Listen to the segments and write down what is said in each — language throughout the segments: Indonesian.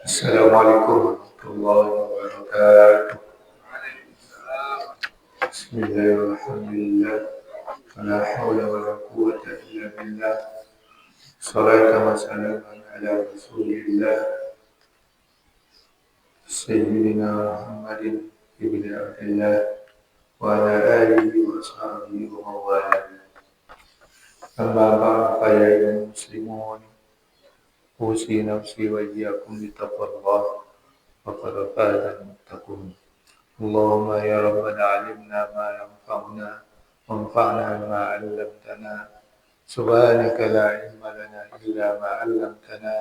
Assalamualaikum warahmatullahi wabarakatuh. Bismillahirrahmanirrahim. La haula wa la quwwata illa billah. Salatu wa salamun ala Rasulillah Sayyidina Muhammadin ibn Abdullah wa ala alihi wa sahbihi wa mawala. Amma ba'd, fa ya ayyuhal muslimun, usi nafsi wa iyyakum bittaqwallah faqad faza al-muttaqun. اللهم يا ربنا علمنا ما ينفعنا وانفعنا بما علمتنا سبحانك لا علم لنا إلا ما علمتنا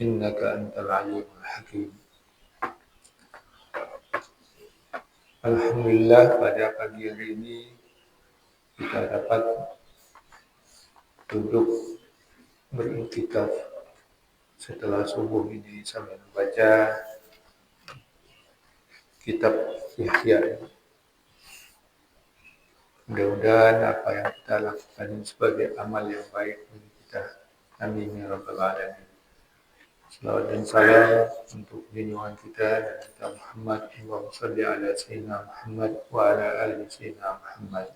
إنك أنت العليم الحكيم. Alhamdulillah, pada pagi hari ini kita dapat duduk beriktikaf setelah subuh ini sambil membaca kitab Ihya. Mudah-mudahan apa yang kita lakukan ini sebagai amal yang baik bagi kita. Amin ya rabbal alamin. Salawat dan salam untuk junjungan kita Nabi Muhammad, Allahumma shalli ala sayyidina Muhammad wa ala ali sayyidina Muhammad.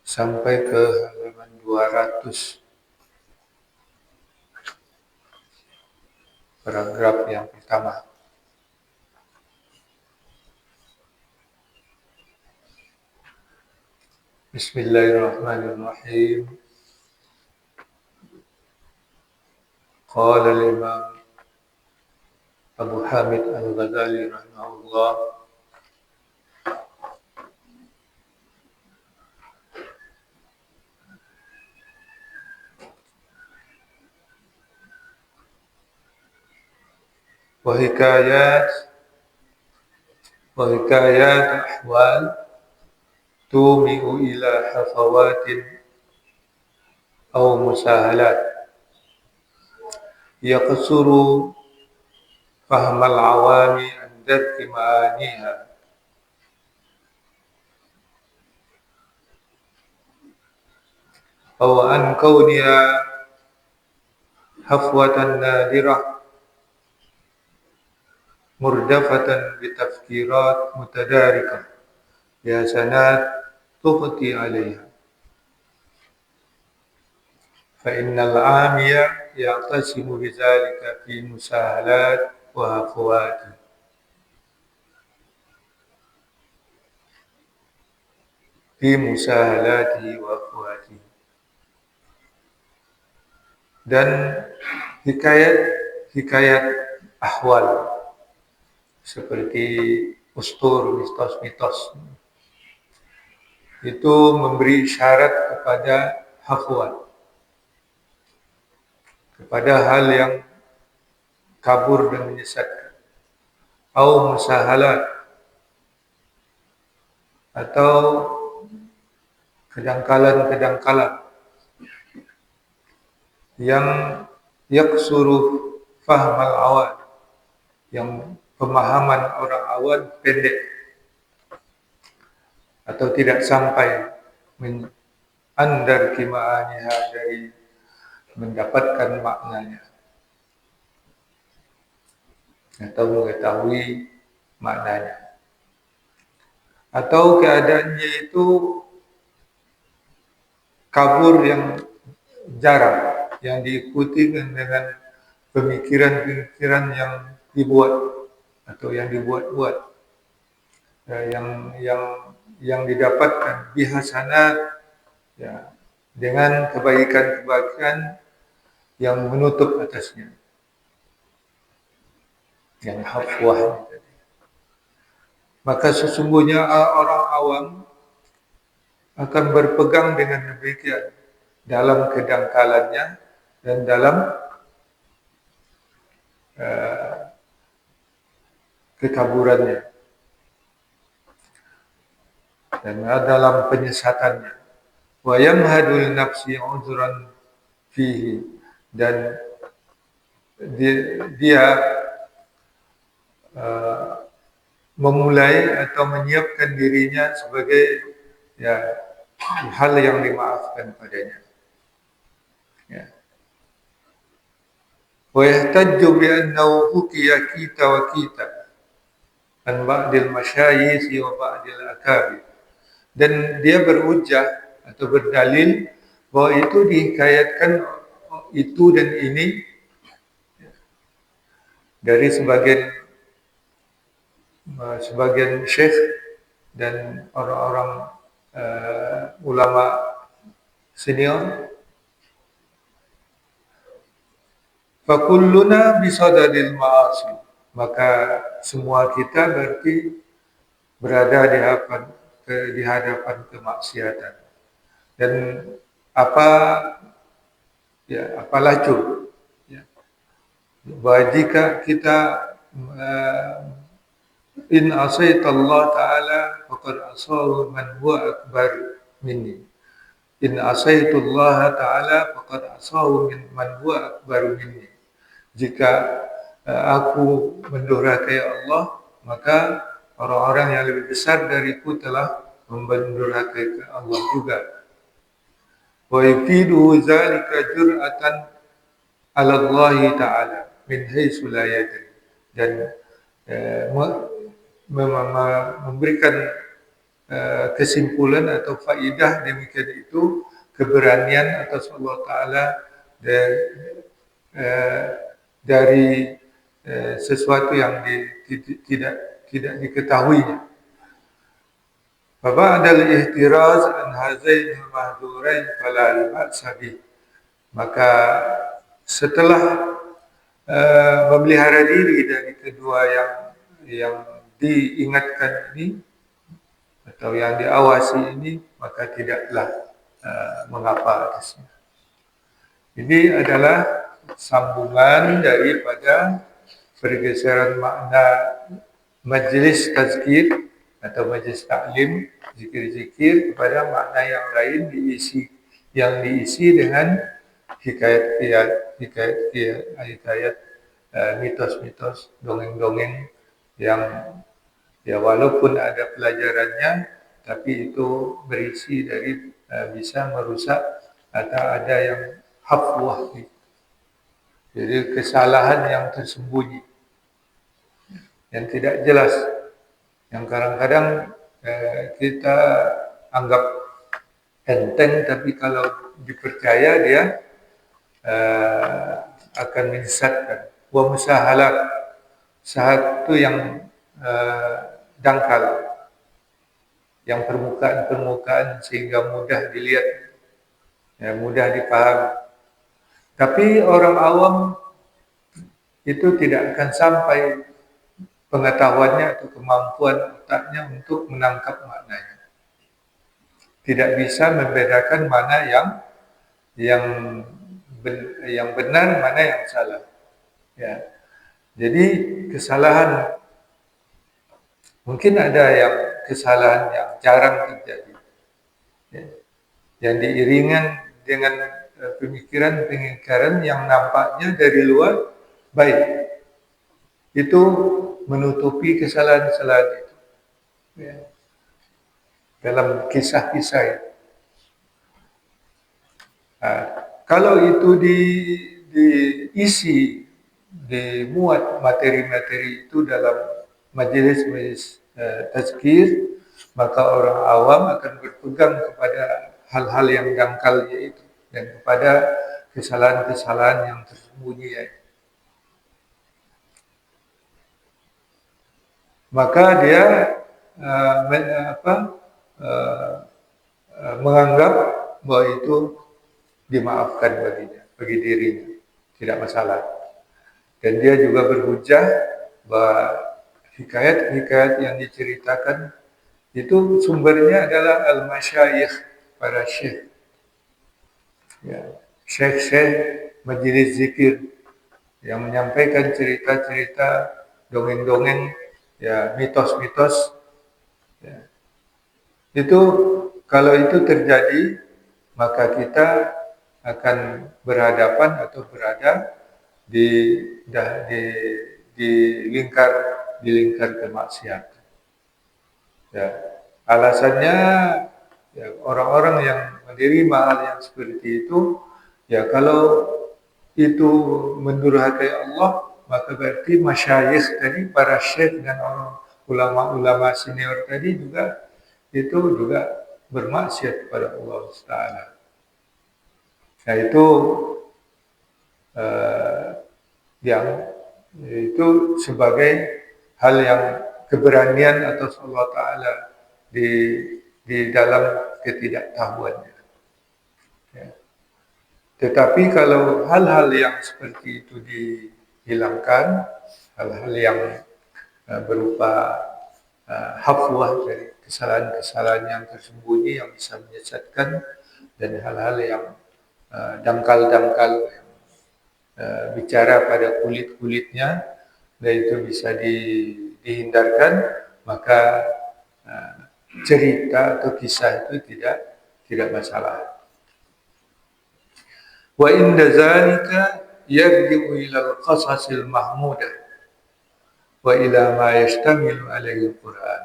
Sampai ke halaman 200, paragraf yang pertama. Bismillahirrahmanirrahim. Qala al-Imam Abu Hamid Al-Ghazali rahimahullah, wa hikayat ahwal tumi'u ila hafawatin aw musahalat yaqsuru fahmal awami an darki ma'aniha aw an kauniha hafwatan nadirah murdafatan bitafkirat mutadarikah ya sanat tughti alaiha fa innal amiya ya'tasimu bizalika fi musahalat wa hafwati dan hikayat ahwal seperti ustur, mitos-mitos itu memberi isyarat kepada hafwat, kepada hal yang kabur dan menyesatkan, atau musahalat, atau kedangkalan yang yaksuru fahmal awal, yang pemahaman orang awam pendek atau tidak sampai andar kimaaniha, dari mendapatkan maknanya atau mengetahui maknanya, atau keadaannya itu kabur yang jarang, yang diikuti dengan pemikiran-pemikiran yang dibuat atau yang dibuat-buat, yang didapatkan bihasanat, ya, dengan kebaikan-kebaikan yang menutup atasnya, yang hafwah. Maka sesungguhnya orang awam akan berpegang dengan demikian dalam kedangkalannya dan dalam kekaburannya dan dalam penyesatannya. Wa yamhadul nafsi udhran fihi, dan dia memulai atau menyiapkan dirinya sebagai hal yang dimaafkan padanya. Ya. wa yahtajju bi annahu hukiya kita wa kita an ba'dil masyayikh wa ba'dil akabir. Dan dia berhujjah atau berdalil bahwa itu dihikayatkan itu dan ini dari sebagian syekh dan orang-orang ulama senior. Fakulluna bisadadil ma'asi, maka semua kita berarti berada di hadapan kemaksiatan. Dan apa lacur ya. Jika kita in asaita Allah Ta'ala faqad asahu man huwa akbar minni. In asaitu Allah Ta'ala faqad asahu man huwa akbar minni. Jika aku mendurhakai Allah, maka orang-orang yang lebih besar dariku telah mendurhakai Allah juga. Wa yufidu zalika jur'atan ala Allah Ta'ala min haitsu la yadri. Dan memberikan kesimpulan atau faidah demikian itu keberanian atas Allah Ta'ala dari sesuatu yang tidak diketahuinya. Ba'da al-ihtiraz an hazain al-mahdhurain fala ba'sa bih. Maka setelah memelihara diri dari kedua yang diingatkan ini atau yang diawasi ini, maka tidaklah mengapa atasnya. Ini adalah sambungan daripada pergeseran makna majlis tazkir atau majlis taklim, zikir-zikir kepada makna yang lain yang diisi dengan hikayat mitos-mitos, dongeng-dongeng yang ya walaupun ada pelajarannya, tapi itu berisi dari bisa merusak atau ada yang hafwah, jadi kesalahan yang tersembunyi, yang tidak jelas, yang kadang-kadang kita anggap enteng, tapi kalau dipercaya dia akan menyesatkan. Wa musahalat, satu yang dangkal, yang permukaan sehingga mudah dilihat, mudah dipahami. Tapi orang awam itu tidak akan sampai pengetahuannya atau kemampuan otaknya untuk menangkap maknanya. Tidak bisa membedakan mana yang benar, mana yang salah. Ya. Jadi kesalahan, mungkin ada yang kesalahan yang jarang terjadi, ya, yang diiringan dengan pemikiran yang nampaknya dari luar baik, itu menutupi kesalahan-kesalahan itu, ya, dalam kisah-kisah itu. Kalau itu dimuat materi-materi itu dalam majelis tazkir, maka orang awam akan berpegang kepada hal-hal yang dangkalnya itu dan kepada kesalahan-kesalahan yang tersembunyi. Maka dia menganggap bahwa itu dimaafkan bagi dirinya, tidak masalah. Dan dia juga berhujjah bahwa hikayat-hikayat yang diceritakan itu sumbernya adalah al-masyayikh, para syekh, ya, syekh-syekh majelis zikir yang menyampaikan cerita-cerita, dongeng-dongeng, ya, mitos-mitos, ya. Itu kalau itu terjadi, maka kita akan berhadapan atau berada di lingkar kemaksiatan. Ya, alasannya ya, orang-orang yang menerima hal yang seperti itu, ya kalau itu mendurhakai Allah, maka berarti masyayikh tadi, para syekh dan orang ulama-ulama senior tadi juga itu juga bermaksiat kepada Allah Taala. Nah itu eh, yang itu sebagai hal yang keberanian atas Allah Taala di dalam ketidaktahuannya. Ya. Tetapi kalau hal-hal yang seperti itu dihilangkan, hal-hal yang berupa hafwah dari kesalahan-kesalahan yang tersembunyi yang bisa menyesatkan, dan hal-hal yang dangkal-dangkal yang bicara pada kulit-kulitnya, dan itu bisa dihindarkan, maka cerita atau kisah itu tidak masalah. Wa inda zalika yarji'u ila al-qasasil mahmudah wa ila ma yashtamilu alaihi al-Quran.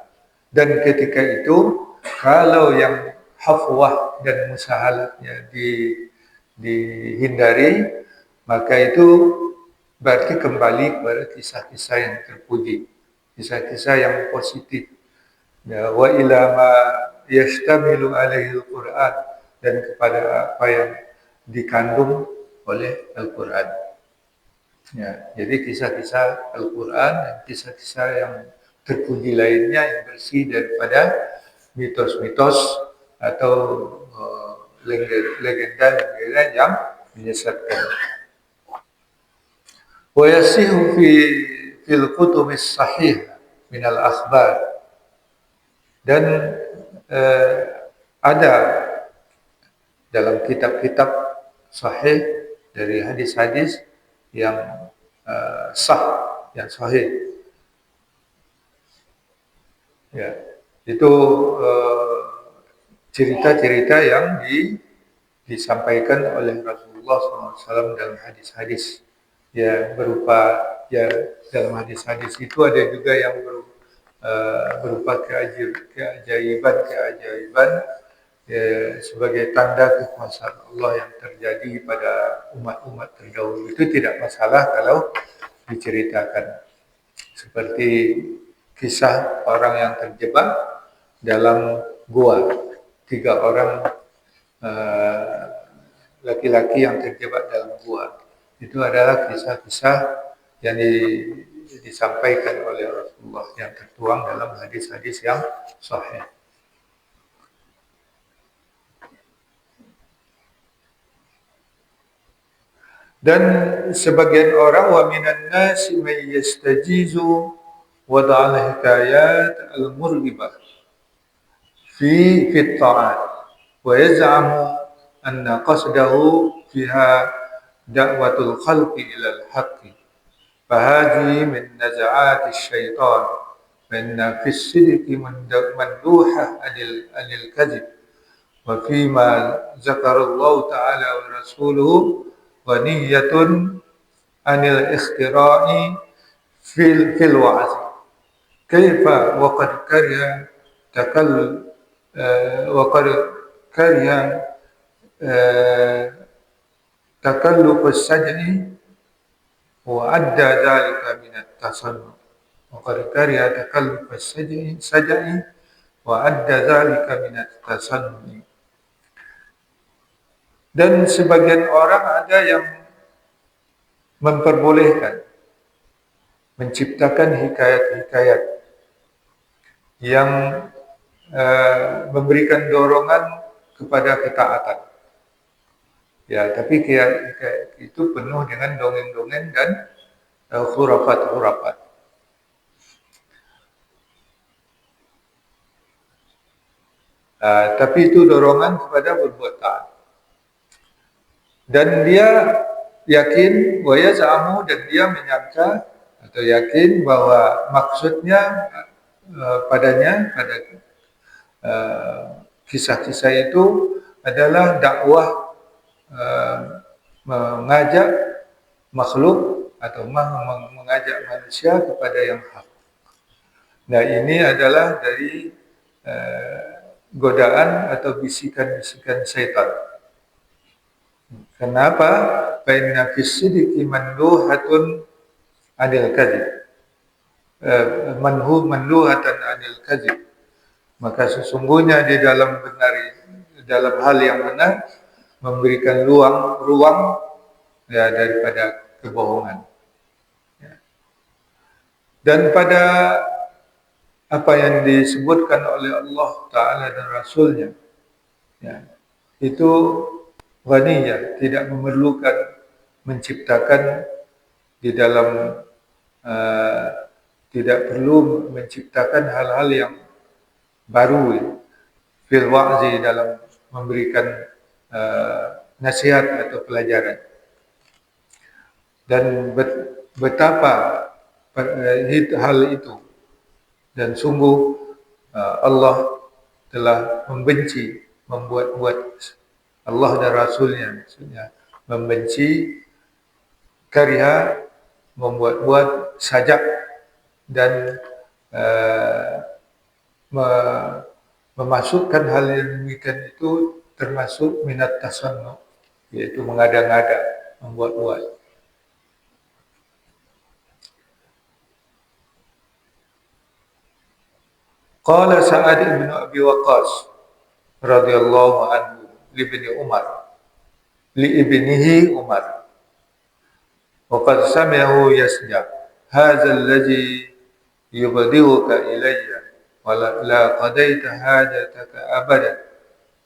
Dan ketika itu, kalau yang hafwah dan musahalatnya dihindari, maka itu berarti kembali kepada kisah-kisah yang terpuji, kisah-kisah yang positif. Ya, wa ila ma yashtamilu alaihi al-Quran, dan kepada apa yang dikandung oleh Al-Quran. Ya, jadi kisah-kisah Al-Quran dan kisah-kisah yang terpuji lainnya yang bersih daripada mitos-mitos atau legenda-legenda yang menyesatkan. Wa yasihu fil kutubis sahih min al-akhbar, dan ada dalam kitab-kitab sahih dari hadis-hadis yang sah, yang sahih. Ya, itu cerita-cerita yang disampaikan oleh Rasulullah SAW dalam hadis-hadis. Ya, berupa, ya, dalam hadis-hadis itu ada juga yang berupa keajaiban ya, sebagai tanda kekuasaan Allah yang terjadi pada umat-umat terdahulu. Itu tidak masalah kalau diceritakan. Seperti kisah orang yang terjebak dalam gua, 3 orang laki-laki yang terjebak dalam gua. Itu adalah kisah-kisah yang disampaikan oleh Rasulullah, yang tertuang dalam hadis-hadis yang sahih. Dan sebagian orang, wa minan nasi may yastajizu wada'al hikayat al-murghibah fi ta'at wa yaz'amu anna qasdahu fiha da'watul khalqi ila al-haqqi fahadhi min naza'ati syaitan fa inna fi sidqi manduha anil kadhib wa fima zakarallahu ta'ala wa rasuluhu wa niyyatun anil ikhtira'i fil wa'az kaifa wa qad kariha wa qad kariha takalluf as-saj'i wa adda dhalika min at-tasannu wa qad kariha takalluf as-saj'i wa adda dhalika min at-tasannu. Dan sebagian orang ada yang memperbolehkan menciptakan hikayat-hikayat yang memberikan dorongan kepada ketaatan. Ya, tapi hikayat itu penuh dengan dongeng-dongeng dan khurafat-khurafat. Tapi itu dorongan kepada berbuat taat. Dan dia yakin, wa yaz'amu, dan dia menyangka atau yakin bahwa maksudnya pada kisah-kisah itu adalah dakwah mengajak makhluk atau mengajak manusia kepada yang hak. Nah, ini adalah dari godaan atau bisikan-bisikan syaitan. Kenapa? fa inna fis sidqi manduhatun 'anil kadhib, manduhatan 'anil kadhib. Maka sesungguhnya di dalam dalam hal yang benar memberikan ruang ya daripada kebohongan. Ya. Dan pada apa yang disebutkan oleh Allah Ta'ala dan Rasulnya, ya, itu ghaniyah, tidak memerlukan menciptakan di dalam tidak perlu menciptakan hal-hal yang baru fil wa'zi, dalam memberikan nasihat atau pelajaran. Dan betapa hal itu, dan sungguh Allah telah membenci membuat Allah dan Rasulnya maksudnya membenci kariha, membuat sajak dan memasukkan hal yang demikian itu termasuk minat tasannu, yaitu mengada-ngada, membuat-buat. Qala Sa'ad bin Abi Waqqas radhiyallahu anhu li ibnihi Umar, wa qad sami'ahu yasja' hadha alladhi yubdi'uka ilayya wa la qadaita hajataka abadan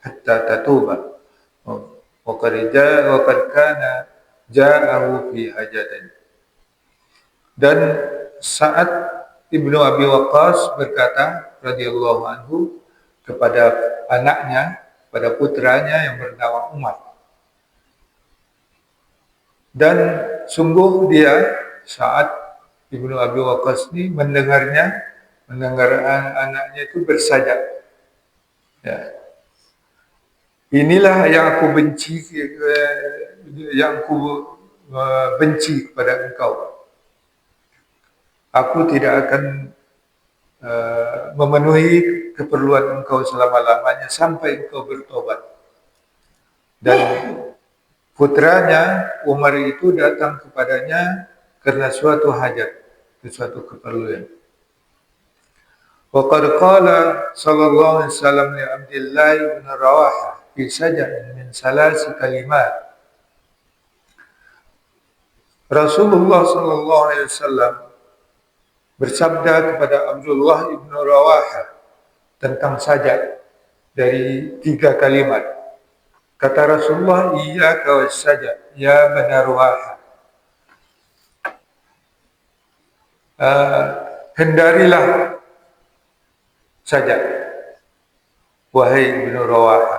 hatta tatuba wa qad kana ja'ahu fi hajatin. Dan Sa'ad Ibnu Abi Waqqas berkata radhiyallahu anhu kepada anaknya, pada putranya yang bernama Umar. Dan sungguh dia, Sa'ad Ibnu Abi Waqqas ini mendengar anaknya itu bersajak. Ya. Inilah yang aku benci kepada engkau. Aku tidak akan memenuhi keperluan engkau selama-lamanya sampai engkau bertobat. Dan putranya Umar itu datang kepadanya karena suatu hajat, suatu keperluan. Wa qad qala sallallahu alaihi wasallam li Abdullah bin Rawaha fi saja'in min salasi kalimat. Rasulullah sallallahu alaihi wasallam bersabda kepada Abdullah ibn Rawaha tentang sajak dari 3 kalimat. Kata Rasulullah, iyyaka was-sajak ya bani Rawaha. Hindarilah sajak, wahai ibn Rawaha.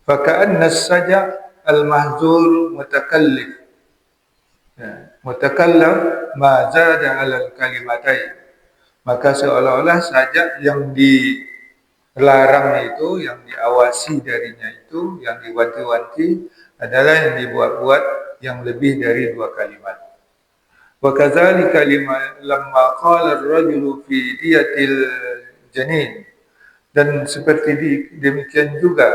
Faka'anna as-sajak al-mahzur mutakallif, mutakallam ma zada 'ala al-kalimatain. Maka seolah-olah sajak yang dilarang itu, yang diawasi darinya itu, yang diwanti-wanti adalah yang dibuat-buat yang lebih dari 2 kalimat. Wa kadzalika lamma qala ar-rajulu fi diyatil janin. Dan seperti demikian juga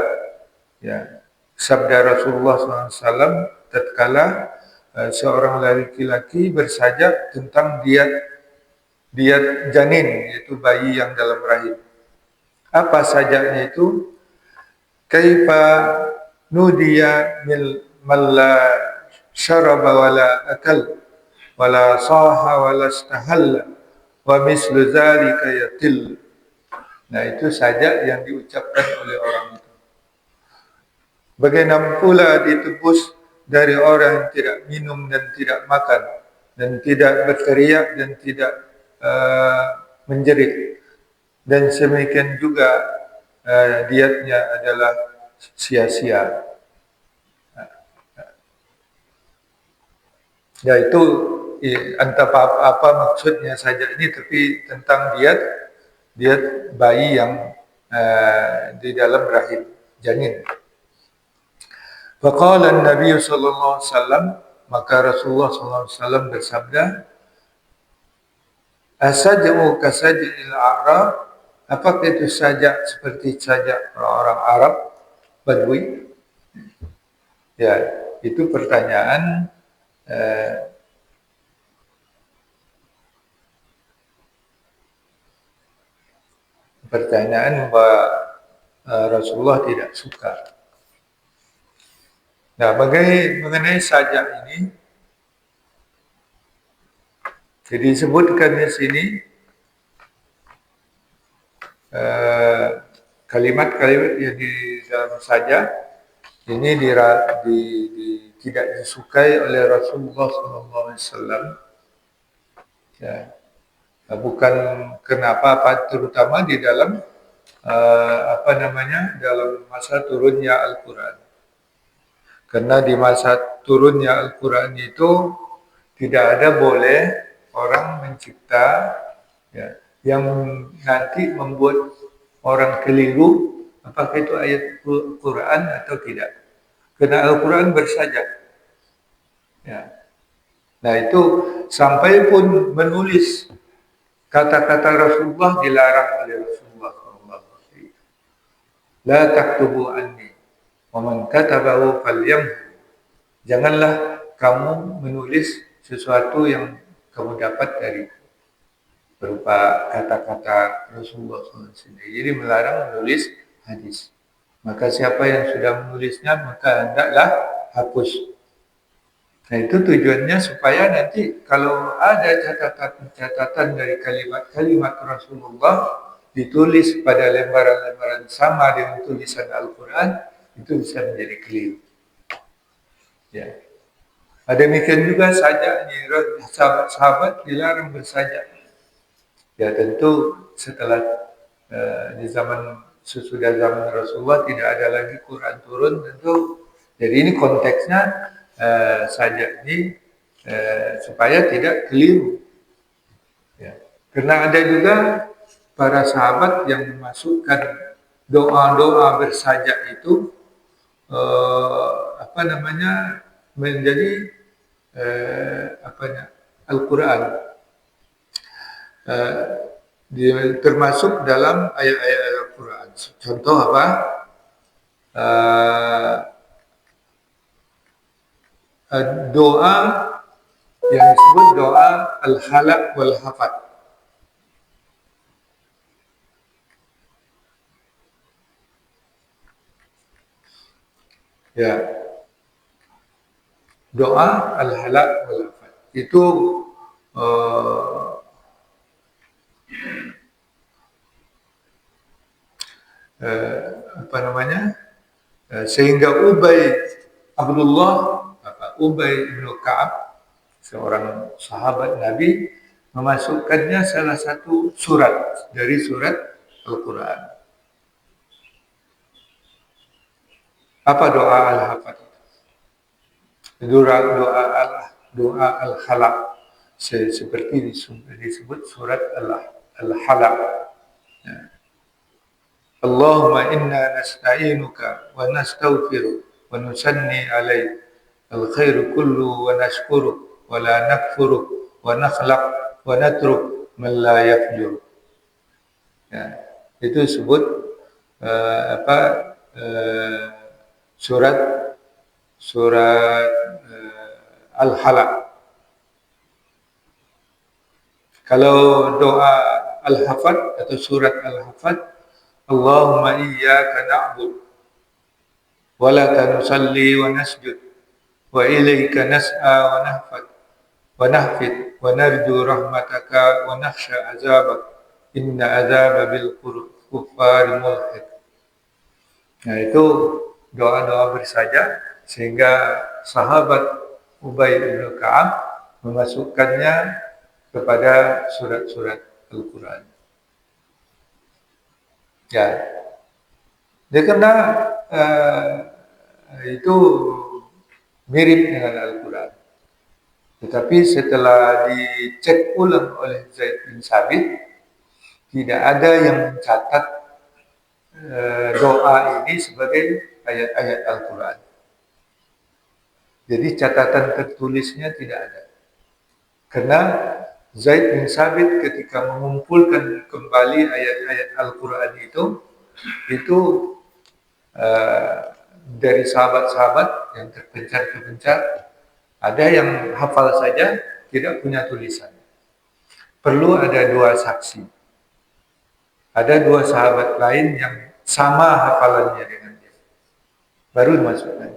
ya sabda Rasulullah SAW tatkala seorang laki-laki bersajak tentang diat janin, yaitu bayi yang dalam rahim. Apa sajaknya itu? Kaifa nudiya man la syaraba wala akal wala saha wala istahalla wa mislu zalika yatil. Nah, itu sajak yang diucapkan oleh orang itu. Bagaimana pula ditebus dari orang yang tidak minum dan tidak makan dan tidak berteriak dan tidak menjerit, dan semikian juga diatnya adalah sia-sia. Ya, itu entah apa maksudnya saja ini, tapi tentang diat bayi yang di dalam rahim janin. Faqala an-nabiy sallallahu alaihi wasallam, maka Rasulullah sallallahu alaihi wasallam bersabda, asaj'u kasaj'il a'rab, apakah itu sajak seperti sajak orang-orang Arab Badui? Ya, itu pertanyaan bahwa Rasulullah tidak suka. Nah, mengenai sajak ini, jadi disebutkan di sini kalimat-kalimat yang di dalam sajak ini tidak disukai oleh Rasulullah SAW. Ya. Bukan kenapa, terutama di dalam dalam masa turunnya Al-Quran. Karena di masa turunnya Al-Quran itu tidak ada boleh orang mencipta ya, yang nanti membuat orang keliru apakah itu ayat Al-Quran atau tidak. Karena Al-Quran bersajak. Ya. Nah itu sampai pun menulis kata-kata Rasulullah dilarang oleh Rasulullah SAW. La taktubu anni wa man katabahu falyamhu. Janganlah kamu menulis sesuatu yang kamu dapat dari berupa kata-kata Rasulullah SAW. Jadi melarang menulis hadis. Maka siapa yang sudah menulisnya maka hendaklah hapus. Nah itu tujuannya supaya nanti kalau ada catatan dari kalimat-kalimat Rasulullah ditulis pada lembaran-lembaran sama dengan tulisan Al-Quran, itu bisa menjadi keliru. Ya. Demikian juga sajak, sahabat-sahabat dilarang bersajak. Ya tentu setelah sesudah zaman Rasulullah tidak ada lagi Quran turun tentu. Jadi ini konteksnya sajak ini supaya tidak keliru. Ya. Karena ada juga para sahabat yang memasukkan doa-doa bersajak itu menjadi Al-Quran. Termasuk dalam ayat-ayat Al-Quran. Contoh apa? Doa yang disebut doa al-halaq wal hafat. Ya. Doa al-halaq wal hafat. Itu sehingga Ubay bin Ka'ab, seorang sahabat Nabi, memasukkannya salah satu surat dari surat Al-Quran. Apa doa al-hafat? Doa al-halaq, seperti disebut surat al-halaq. Ya. Allahumma inna nasta'inuka wa nastaghfiruka wa nusanni alaik al-khairu kullu wa nashkuru wa la nakfuru wa nakhlaq wa natruk man la yafjur. Ya, itu disebut surat al-halaq. Kalau doa al-hafat atau surat al-hafat, Allahumma iyyaka na'budu wa laka nusalli wa nasjud wa ilayka nas'a wa nahfad wa nahfid wa narju rahmataka wa nakhsha azabak inna azaba bil kuffari mulhid. Nah itu doa-doa bersajak sehingga sahabat Ubay bin Ka'ab memasukkannya kepada surat-surat Al-Quran. Ya, dia karena itu mirip dengan Al-Quran. Tetapi setelah dicek ulang oleh Zaid bin Sabit, tidak ada yang mencatat doa ini sebagai ayat-ayat Al-Quran. Jadi catatan tertulisnya tidak ada. Karena Zaid bin Sabit ketika mengumpulkan kembali ayat-ayat Al-Quran itu dari sahabat-sahabat yang terpencar-terpencar, ada yang hafal saja, tidak punya tulisan. Perlu ada 2 saksi. Ada 2 sahabat lain yang sama hafalannya dengan dia. Baru dimasukkan.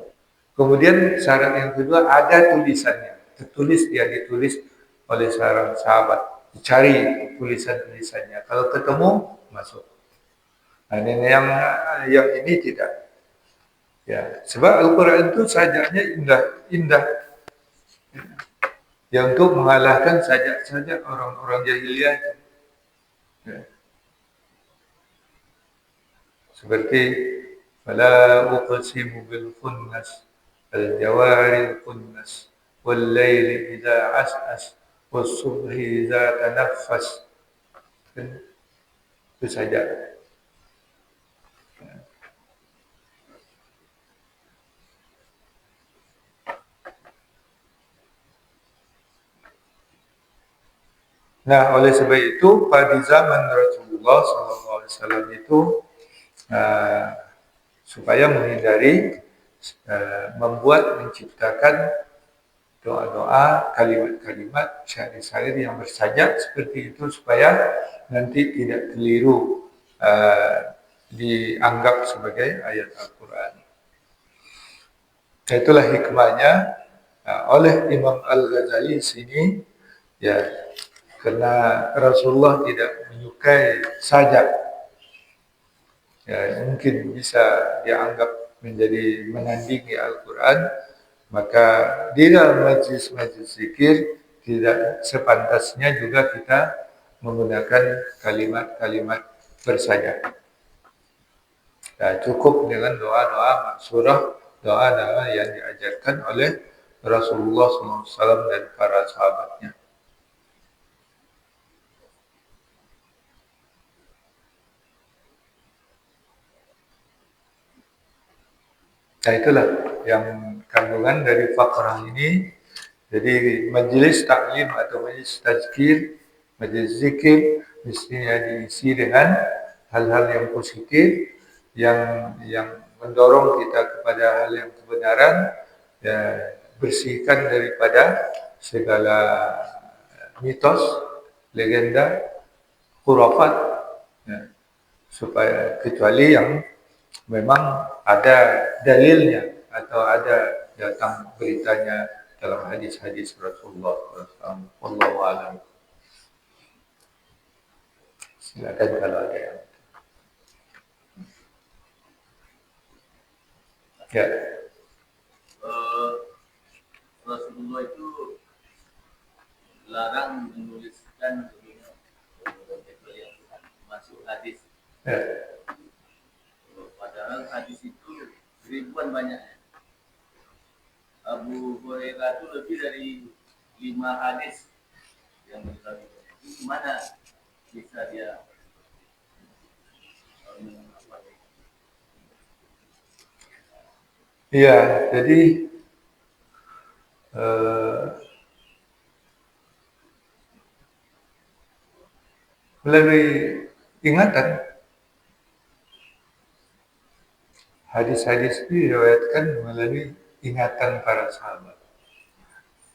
Kemudian syarat yang kedua, ada tulisannya. Tertulis, dia ditulis oleh seorang sahabat. Dicari tulisan-tulisannya. Kalau ketemu, masuk. Nah, ini yang ini tidak. Ya, sebab Al-Quran itu sajaknya indah. Yang untuk mengalahkan sajak-sajak orang-orang jahiliyah. Ya. Seperti fala uqsimu bil khunnas al jawaril khunnas wal laili idza as'as was subhi idza tanaffas. Itu saja. Nah, oleh sebab itu pada zaman Rasulullah SAW itu supaya menghindari menciptakan doa-doa, kalimat-kalimat, syair-syair yang bersajak seperti itu supaya nanti tidak keliru dianggap sebagai ayat Al-Quran. Itulah hikmahnya oleh Imam Al-Ghazali sini, ya, karena Rasulullah tidak menyukai sajak, ya, mungkin bisa dianggap menjadi menandingi Al-Quran, maka di dalam majlis-majlis zikir tidak sepantasnya juga kita menggunakan kalimat-kalimat bersajak. Nah, cukup dengan doa-doa maksurah, doa-doa yang diajarkan oleh Rasulullah SAW dan para sahabatnya. Nah, itulah yang kandungan dari fakrah ini. Jadi majelis taklim atau majelis tazkir, majelis zikir mestinya diisi dengan hal-hal yang positif, yang mendorong kita kepada hal yang kebenaran, ya, bersihkan daripada segala mitos, legenda, khurafat, ya, supaya kecuali yang memang ada dalilnya atau ada datang beritanya dalam hadis-hadis Rasulullah SAW. Wallahu a'lam. Silakan kalau ada yang. Ya. Rasulullah itu larang menuliskan yang masuk hadis. Ya. Padahal hadis itu ribuan banyaknya. Abu Hurairah itu lebih dari 5 hadis yang diriwayatkan. Gimana bisa dia Iya, jadi melalui ingatan hadis-hadis itu diriwayatkan melalui ingatan para sahabat.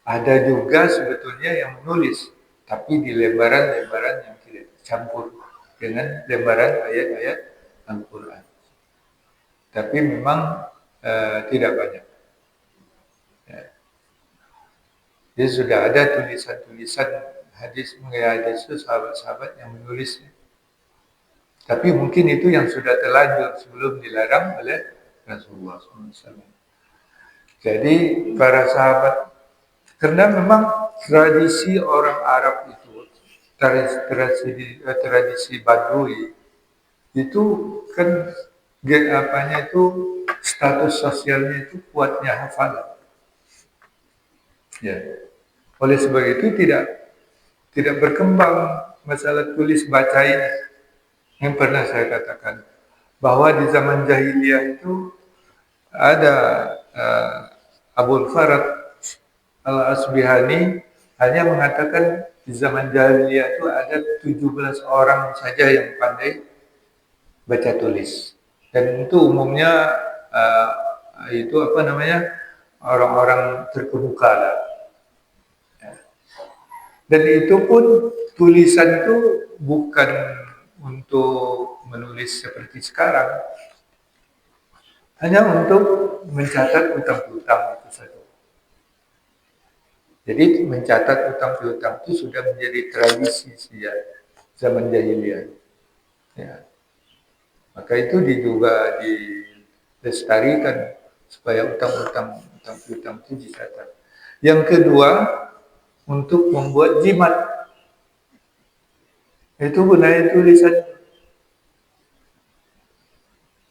Ada juga sebetulnya yang menulis, tapi di lembaran-lembaran yang tidak campur dengan lembaran ayat-ayat Al-Quran. Tapi memang tidak banyak. Ya. Jadi sudah ada tulisan-tulisan hadis mengenai hadis itu sahabat-sahabat yang menulisnya. Tapi mungkin itu yang sudah terlanjur sebelum dilarang oleh Rasulullah SAW. Jadi para sahabat, karena memang tradisi orang Arab itu, tradisi Badui itu kan status sosialnya itu kuatnya hafalan. Ya. Oleh sebab itu tidak berkembang masalah tulis baca ini. Yang pernah saya katakan bahwa di zaman jahiliyah itu ada Abul Farad Al-Asbihani hanya mengatakan di zaman jahiliyah itu ada 17 orang saja yang pandai baca tulis, dan itu umumnya itu apa namanya, orang-orang terkemuka lah. Dan itu pun tulisan itu bukan untuk menulis seperti sekarang, hanya untuk mencatat utang piutang itu saja. Jadi mencatat utang piutang itu sudah menjadi tradisi sejak zaman jahiliyah. Ya. Maka itu juga dilestarikan supaya utang piutang itu dicatat. Yang kedua, untuk membuat jimat. Itu gunanya tulisan.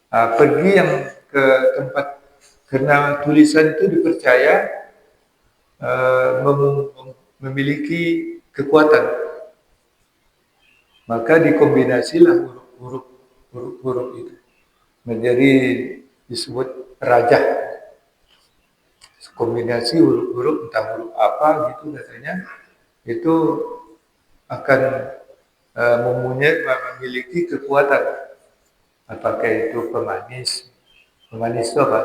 Pergi yang ke tempat, karena tulisan itu dipercaya memiliki kekuatan. Maka dikombinasilah huruf-huruf itu menjadi disebut rajah. Kombinasi huruf-huruf, entah huruf apa gitu katanya, itu akan memiliki kekuatan. Apakah itu pemanis? Pemanis itu apa?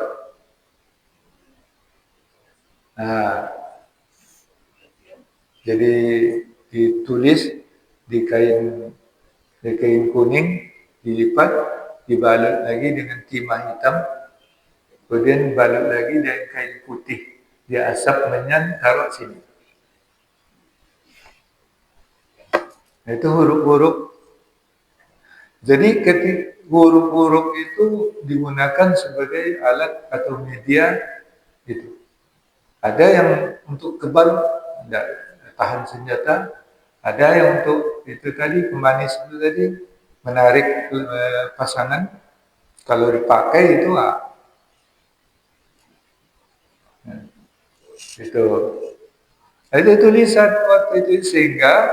Jadi ditulis di kain kuning, dilipat, dibalut lagi dengan timah hitam, kemudian balut lagi dengan kain putih, dia asap menyan, taruh sini. Itu huruf-huruf. Jadi ketika huruf-huruf itu digunakan sebagai alat atau media itu. Ada yang untuk kebal, tahan senjata. Ada yang untuk itu tadi, pemanis itu tadi, menarik pasangan. Kalau dipakai itu itu tulisan waktu itu, sehingga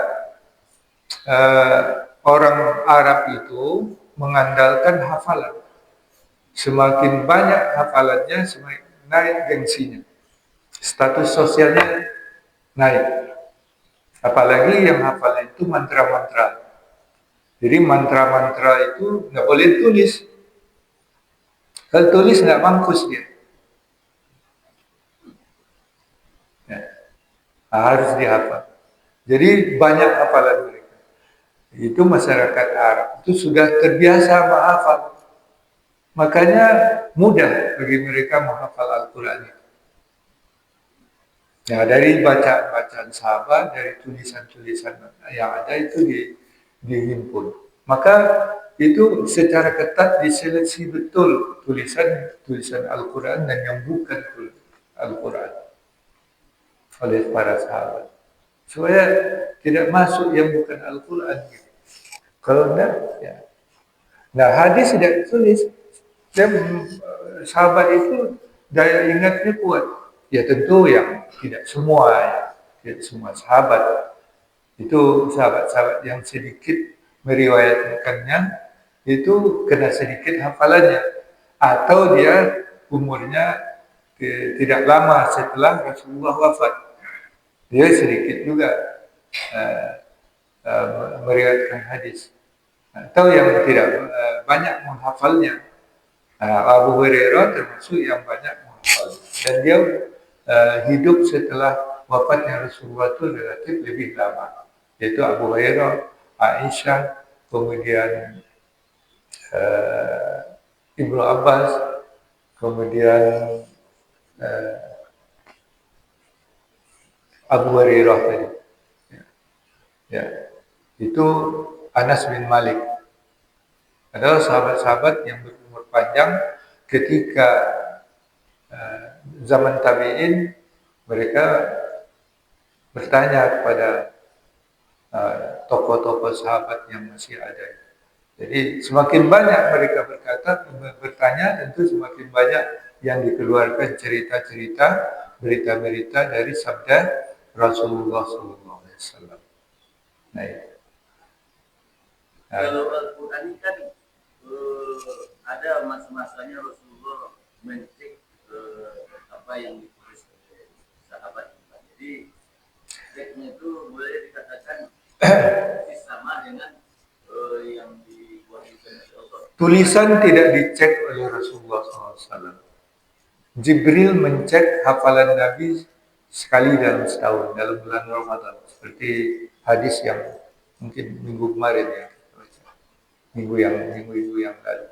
orang Arab itu mengandalkan hafalan. Semakin banyak hafalannya, semakin naik gengsinya, status sosialnya naik. Apalagi yang hafal itu mantra-mantra. Jadi mantra-mantra itu nggak boleh tulis. Kalau tulis nggak mampus dia. Ya. Harus dihafal. Jadi banyak hafalan mereka. Itu masyarakat Arab itu sudah terbiasa menghafal. Makanya mudah bagi mereka menghafal Al-Quran itu. Nah, dari bacaan sahabat, dari tulisan-tulisan yang ada itu dihimpun. Maka itu secara ketat diseleksi betul tulisan Al-Quran dan yang bukan Al-Quran oleh para sahabat. Supaya tidak masuk yang bukan Al-Quran. Kalau enggak, ya. Nah, hadis tidak ditulis. Sahabat itu daya ingatnya kuat. Ya tentu yang tidak semua sahabat. Itu sahabat-sahabat yang sedikit meriwayatkannya itu kena sedikit hafalannya, atau dia umurnya tidak lama setelah Rasulullah wafat, dia sedikit juga meriwayatkan hadis, atau yang tidak banyak menghafalnya. Abu Hurairah termasuk yang banyak menghafal, dan dia hidup setelah wafatnya Rasulullah itu relatif lebih lama, yaitu Abu Hurairah, Aisyah, kemudian Ibnu Abbas, kemudian Abu Hurairah tadi. Ya, itu Anas bin Malik. Adalah sahabat-sahabat yang berumur panjang ketika zaman tabi'in, mereka bertanya kepada tokoh-tokoh sahabat yang masih ada. Jadi semakin banyak mereka bertanya, tentu semakin banyak yang dikeluarkan cerita-cerita, berita-berita dari sabda Rasulullah SAW. Nah, kalau Al-Quran ini kan ada masa-masanya Rasulullah mencek apa yang ditulis oleh sahabat. Jadi ceknya itu boleh dikatakan sama dengan yang dibuat oleh Allah. Tulisan tidak dicek oleh Rasulullah SAW. Jibril mencek hafalan Nabi sekali dalam setahun, dalam bulan Ramadan. Seperti hadis yang mungkin minggu kemarin ya, minggu yang lalu.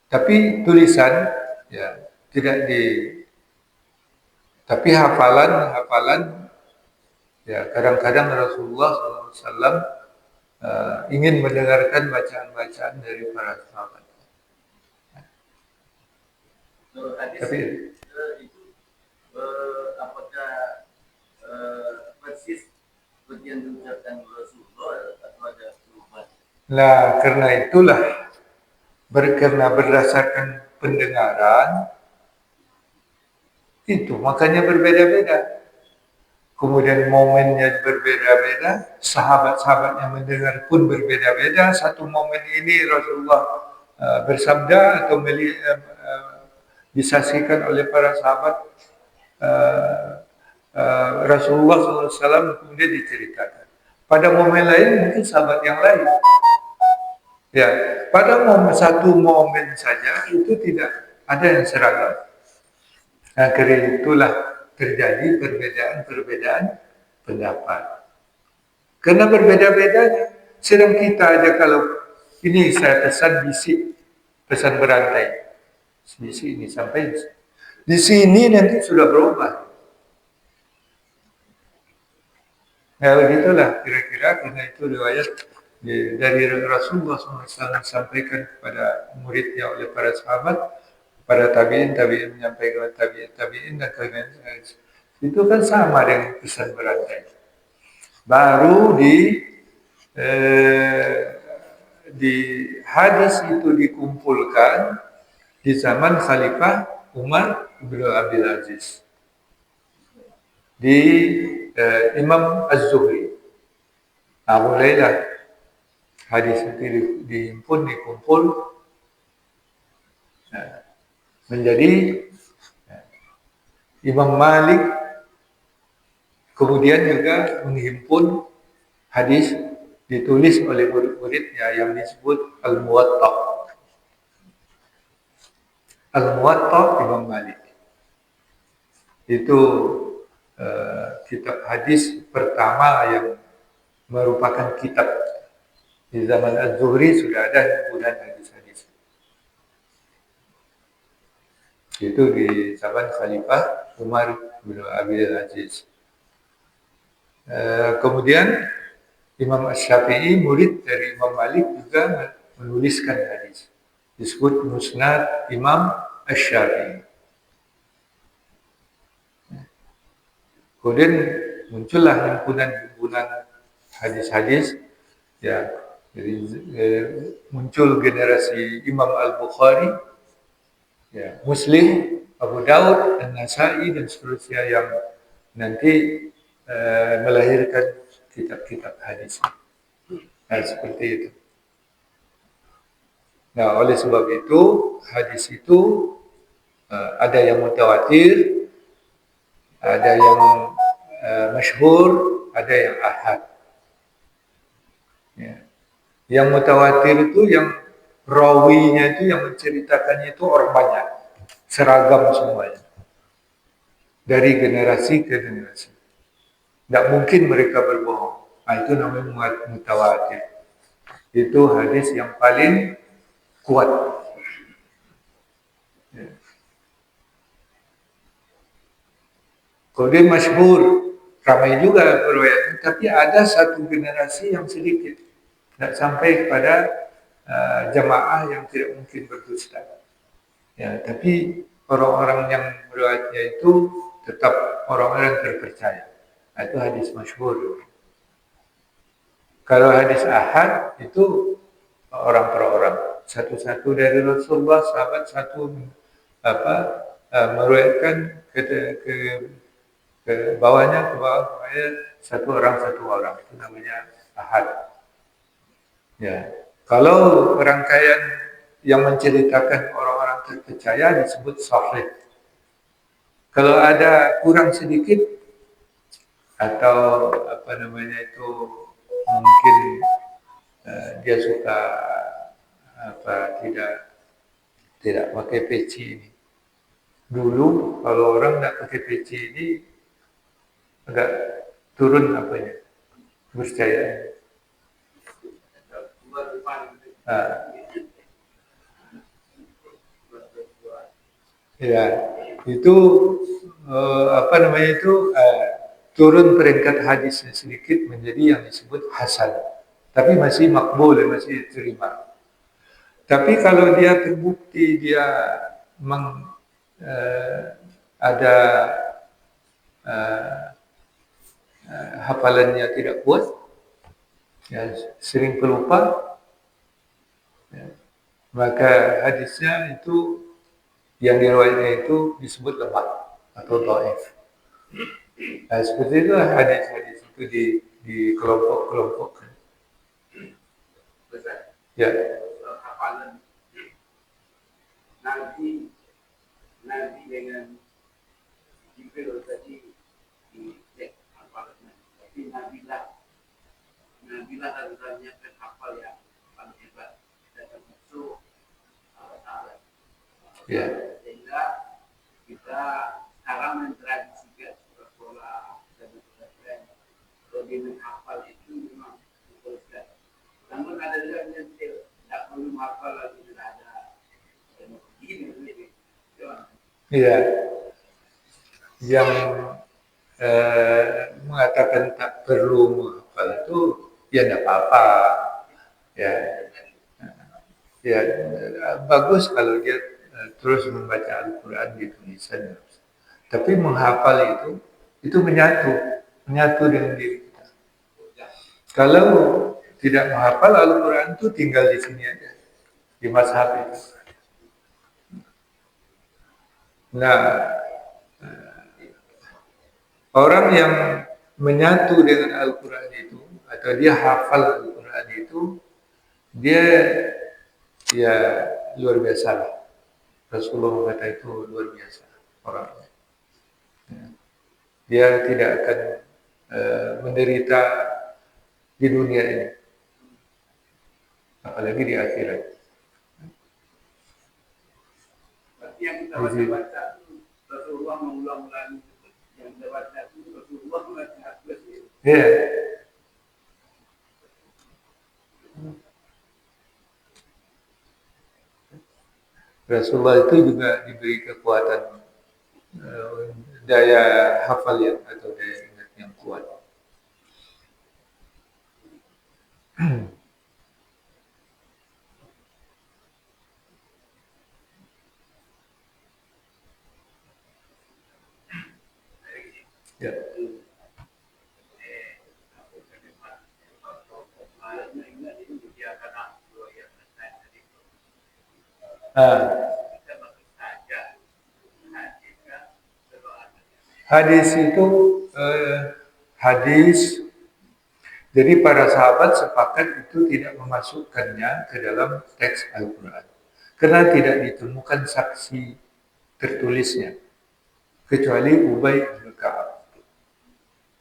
Tapi tulisan ya tidak di, tapi hafalan ya kadang-kadang Rasulullah SAW ingin mendengarkan bacaan-bacaan dari para sahabat. Hadis Tapi itu apakah persis seperti yang diucapkan Rasulullah atau ada perubahan? nah karena itulah karena berdasarkan pendengaran itu makanya berbeda-beda. Kemudian momennya berbeda-beda, sahabat-sahabat yang mendengar pun berbeda-beda. Satu momen ini Rasulullah bersabda atau disaksikan oleh para sahabat Rasulullah SAW kemudian diceritakan. Pada momen lain mungkin sahabat yang lain. Ya, pada satu momen saja itu tidak ada yang seragam. Nah, karena itulah terjadi perbedaan pendapat. Karena berbeda-bedanya. Sedang kita aja kalau ini saya pesan bisi, pesan berantai. Bisi ini sampai di sini nanti sudah berubah. Nah, begitulah kira-kira karena itu riwayat dari Rasulullah SAW sampaikan kepada muridnya oleh para sahabat, para tabiin menyampaikan tabiin dan itu kan sama dengan pesan berantai. Baru di hadis itu dikumpulkan di zaman Khalifah Umar bin Abdul Aziz di Imam Az-Zuhri. Nah, mulailah hadis itu dikumpul menjadi Imam Malik, kemudian juga menghimpun hadis ditulis oleh murid-muridnya yang disebut Al-Muwatta. Al-Muwatta Imam Malik. Itu kitab hadis pertama yang merupakan kitab. Di zaman Az-Zuhri sudah ada himpunan hadis-hadis. Itu di zaman Khalifah Umar bin Abdul Aziz. Kemudian Imam Asy-Syafi'i murid dari Imam Malik juga menuliskan hadis. Disebut Musnad Imam Asy-Syafi'i. Kemudian muncullah himpunan hadis-hadis ya. Jadi muncul generasi Imam Al-Bukhari, ya, Muslim, Abu Daud, An-Nasai dan seterusnya yang nanti melahirkan kitab-kitab hadis. Nah, seperti itu. Nah, oleh sebab itu hadis itu ada yang mutawatir, ada yang masyhur, ada yang ahad. Ya. Yang mutawatir itu yang rawinya itu yang menceritakannya itu orang banyak, seragam semuanya, dari generasi ke generasi. Tidak mungkin mereka berbohong. Nah, itu namanya mutawatir. Itu hadis yang paling kuat. Ya. Kemudian masyhur, ramai juga periwayatnya, tapi ada satu generasi yang sedikit. Tidak sampai kepada jamaah yang tidak mungkin berdusta. Ya, tapi orang-orang yang meriwayatnya itu tetap orang-orang yang terpercaya. Nah, itu hadis masyhur. Kalau hadis ahad itu orang per orang, satu-satu dari Rasulullah, sahabat satu meriwayatkan ke bawahnya satu orang itu namanya ahad. Ya, kalau rangkaian yang menceritakan orang-orang terpercaya disebut sahih. Kalau ada kurang sedikit atau mungkin dia suka tidak pakai peci ini, Dulu kalau orang nak pakai peci ini agak turun apanya, kepercayaan. Ah, ya, itu apa namanya itu turun peringkat hadisnya sedikit menjadi yang disebut hasan, tapi masih makbul, masih diterima. Tapi kalau dia terbukti dia memang ada eh, hafalannya tidak kuat, ya, sering pelupa, ya, maka hadisnya itu yang diriwayatkan itu disebut lemah atau dhaif. Nah, seperti itulah hadis-hadis itu dikelompok-kelompokkan. Ya. Hafalan Nabi Nabi dengan Jibril tadi dicek hafalannya, tapi Nabilah harusnya kan hafal yang paling hebat dan termasuk sahabat. Ya. Sehingga kita sekarang mentradisikan sekolah dan pesantren kalau dia menghafal itu memang diteruskan. Namun ada juga yang tidak perlu menghafal lagi, tidak ada yang begini. Iya, yang mengatakan tak perlu menghafal itu ya tidak apa-apa, ya, ya bagus kalau dia terus membaca Al-Quran di tulisan. Tapi menghafal itu menyatu dengan diri kita. Kalau tidak menghafal Al-Quran itu tinggal di sini aja, di mazhab itu. Nah, orang yang menyatu dengan Al-Quran itu, atau dia hafal Al-Quran itu, dia ya luar biasa lah. Rasulullah kata itu luar biasa orangnya. Dia tidak akan menderita di dunia ini, apalagi di akhirat. Yang kita baca Rasulullah mengulang-ulangi, yang kita baca itu Rasulullah mengajar. Ya. Rasulullah itu juga diberi kekuatan daya hafal yang atau daya ingat yang kuat. Ya. Hadis itu hadis. Jadi para sahabat sepakat itu tidak memasukkannya ke dalam teks Al-Quran karena tidak ditemukan saksi tertulisnya kecuali Ubay bin Ka'ab.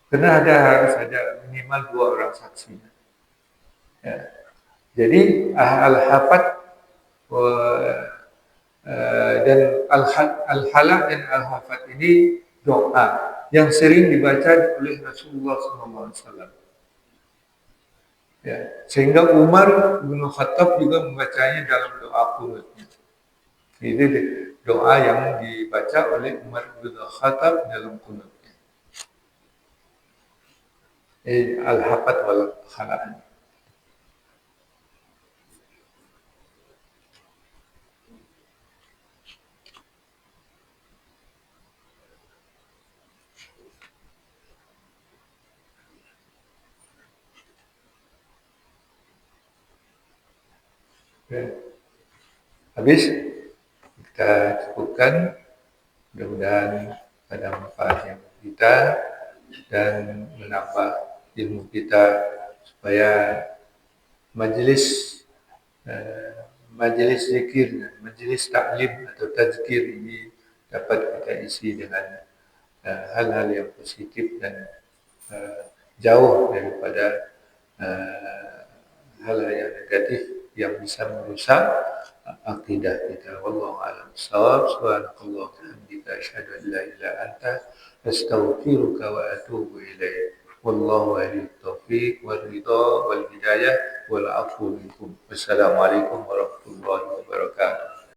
Karena harus ada minimal 2 orang saksinya. Ya. Jadi al-hafat dan al-halak dan al-hafat ini doa yang sering dibaca oleh Rasulullah SAW. Ya, sehingga Umar bin Khattab juga membacanya dalam doa kunutnya. Itu doa yang dibaca oleh Umar bin Khattab dalam kunutnya. Al-hafat wal khalaq. Ya. Habis kita cukupkan, mudah-mudahan ada manfaatnya kita dan menambah ilmu kita supaya majelis zikir, majelis taklim atau tazkir ini dapat kita isi dengan hal-hal yang positif dan jauh daripada hal-hal yang negatif yang bisa merusak akidah kita. Wallahu a'lam bissawab. Subhanakallah wa bihamdika asyhadu an la ilaha illa anta astaghfiruka wa atubu ilaik. Wallahu waliyut taufiq wal ridha wal hidayah wal afu minkum. Wassalamualaikum warahmatullahi